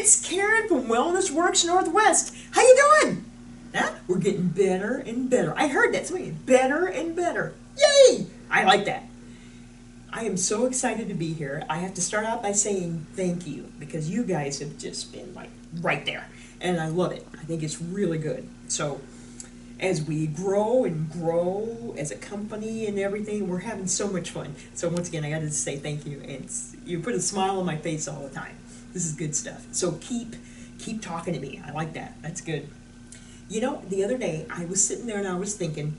It's Karen from Wellness Works Northwest. How you doing? Huh? We're getting better and better. I heard that. Something better and better. Yay! I like that. I am so excited to be here. I have to start out by saying thank you because you guys have just been like right there. And I love it. I think it's really good. So as we grow and grow as a company and everything, we're having so much fun. So once again, I got to say thank you. And you put a smile on my face all the time. This is good stuff. So keep talking to me. I like that. That's good. You know, the other day I was sitting there and I was thinking,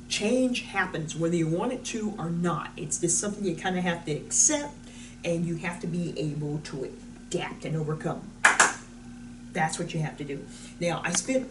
change happens whether you want it to or not. It's just something you kind of have to accept, and you have to be able to adapt and overcome. That's what you have to do. Now, I spent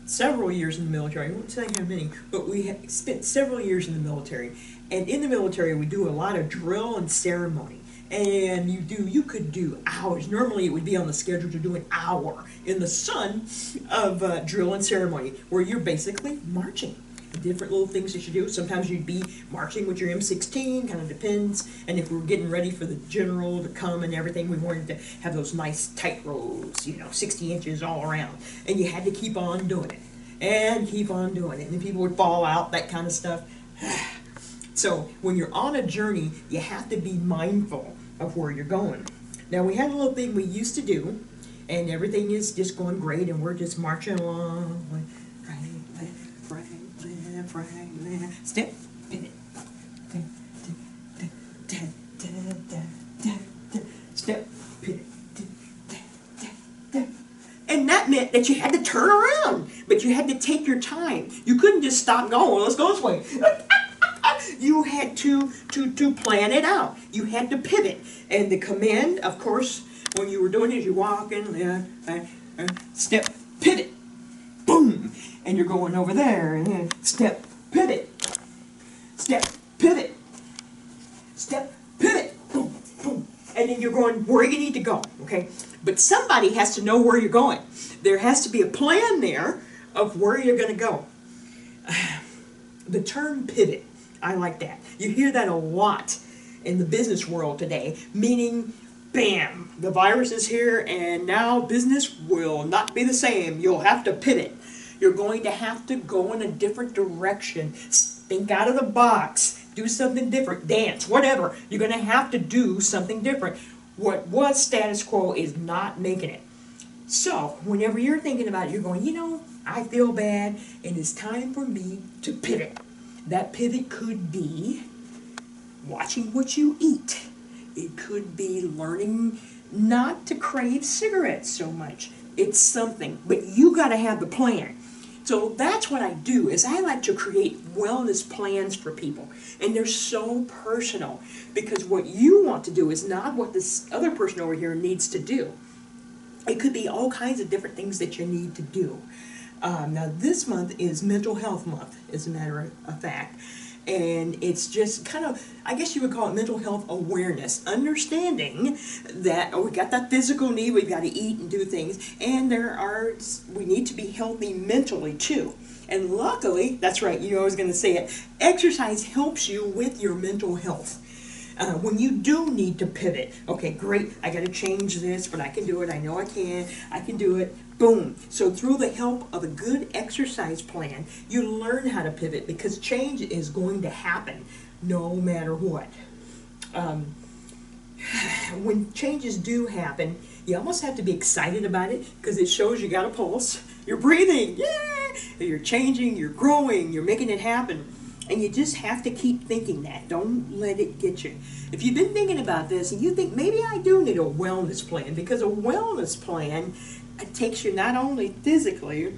several years in the military. I won't say how many, but we spent several years in the military. And in the military, we do a lot of drill and ceremony. And you could do hours. Normally, it would be on the schedule to do an hour in the sun of drill and ceremony, where you're basically marching. Different little things that you do. Sometimes you'd be marching with your M16, kind of depends. And if we were getting ready for the general to come and everything, we wanted to have those nice tight rows, 60 inches all around. And you had to keep on doing it. And keep on doing it. And people would fall out, that kind of stuff. So when you're on a journey, you have to be mindful of where you're going. Now, we had a little thing we used to do, and everything is just going great, and we're just marching along. Right, left, step, pivot. Step, pivot. And that meant that you had to turn around, but you had to take your time. You couldn't just stop and go, let's go this way. You had to plan it out. You had to pivot. And the command, of course, when you were doing it, you're walking, step, pivot, boom. And you're going over there, and then step, pivot, step, pivot, step, pivot, boom, boom. And then you're going where you need to go, okay? But somebody has to know where you're going. There has to be a plan there of where you're going to go. The term pivot, I like that. You hear that a lot in the business world today, meaning, bam, the virus is here and now business will not be the same. You'll have to pivot. You're going to have to go in a different direction. Think out of the box. Do something different. Dance, whatever. You're going to have to do something different. What was status quo is not making it. So, whenever you're thinking about it, you're going, I feel bad and it's time for me to pivot. That pivot could be watching what you eat. It could be learning not to crave cigarettes so much. It's something, but you got to have the plan. So that's what I do, is I like to create wellness plans for people. And they're so personal, because what you want to do is not what this other person over here needs to do. It could be all kinds of different things that you need to do. Now this month is Mental Health Month, as a matter of fact. And it's just kind of, I guess you would call it mental health awareness. Understanding that we got that physical need, we've got to eat and do things, and we need to be healthy mentally too. And luckily, that's right, I was going to say it, exercise helps you with your mental health. When you do need to pivot, okay, great, I got to change this, but I can do it, I know I can do it, boom. So through the help of a good exercise plan, you learn how to pivot, because change is going to happen no matter what. When changes do happen, you almost have to be excited about it, because it shows you got a pulse, you're breathing, yeah, you're changing, you're growing, you're making it happen. And you just have to keep thinking that. Don't let it get you. If you've been thinking about this and you think, maybe I do need a wellness plan, because a wellness plan takes you not only physically,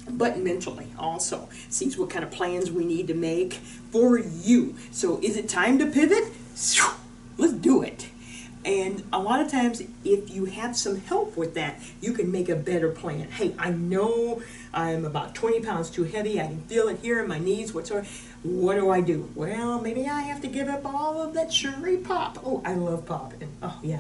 but mentally also. Sees what kind of plans we need to make for you. So is it time to pivot? Let's do it. And a lot of times, if you have some help with that, you can make a better plan. Hey, I know I'm about 20 pounds too heavy. I can feel it here in my knees. Whatsoever. What do I do? Well, maybe I have to give up all of that sugary pop. Oh, I love pop. Oh, yeah.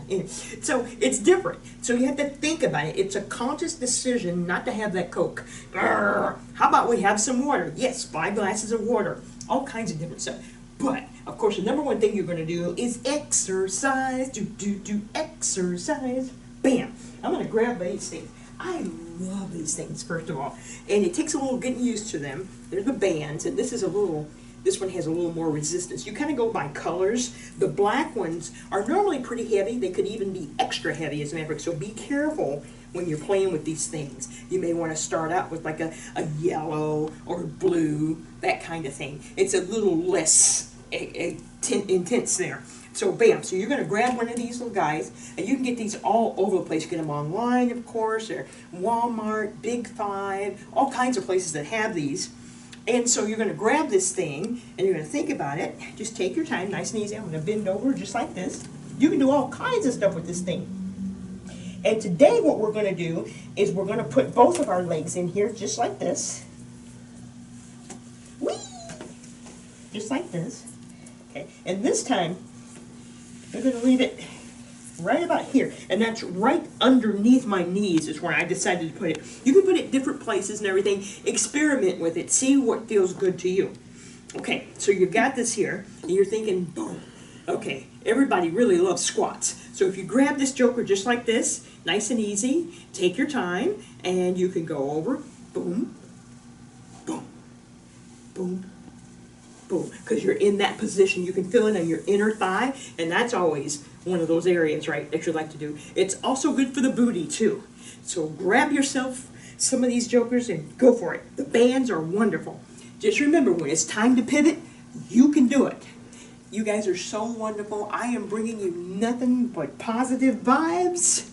So it's different. So you have to think about it. It's a conscious decision not to have that Coke. How about we have some water? Yes, 5 glasses of water. All kinds of different stuff. But Of course, the number one thing you're going to do is exercise. Do exercise. Bam. I'm going to grab these things. I love these things, first of all. And it takes a little getting used to them. They're the bands, and this one has a little more resistance. You kind of go by colors. The black ones are normally pretty heavy. They could even be extra heavy, as a matter of fact. So be careful when you're playing with these things. You may want to start out with like a yellow or blue, that kind of thing. It's a little less intense there. So bam, so you're going to grab one of these little guys, and you can get these all over the place. You get them online, of course, or Walmart, Big Five, all kinds of places that have these. And so you're going to grab this thing, and you're going to think about it. Just take your time, nice and easy. I'm going to bend over just like this. You can do all kinds of stuff with this thing. And today what we're going to do is we're going to put both of our legs in here just like this. Whee! Just like this. Okay, and this time we're going to leave it right about here, and that's right underneath my knees is where I decided to put it. You can put it different places and everything. Experiment with it. See what feels good to you. Okay, so you got this here, and you're thinking, boom. Okay, everybody really loves squats. So if you grab this joker just like this, nice and easy, take your time, and you can go over, boom, boom, boom, boom, because you're in that position. You can feel it on your inner thigh, and that's always one of those areas, right, that you like to do. It's also good for the booty, too. So grab yourself some of these jokers and go for it. The bands are wonderful. Just remember, when it's time to pivot, you can do it. You guys are so wonderful. I am bringing you nothing but positive vibes,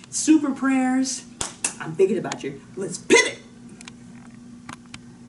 super prayers. I'm thinking about you. Let's pivot.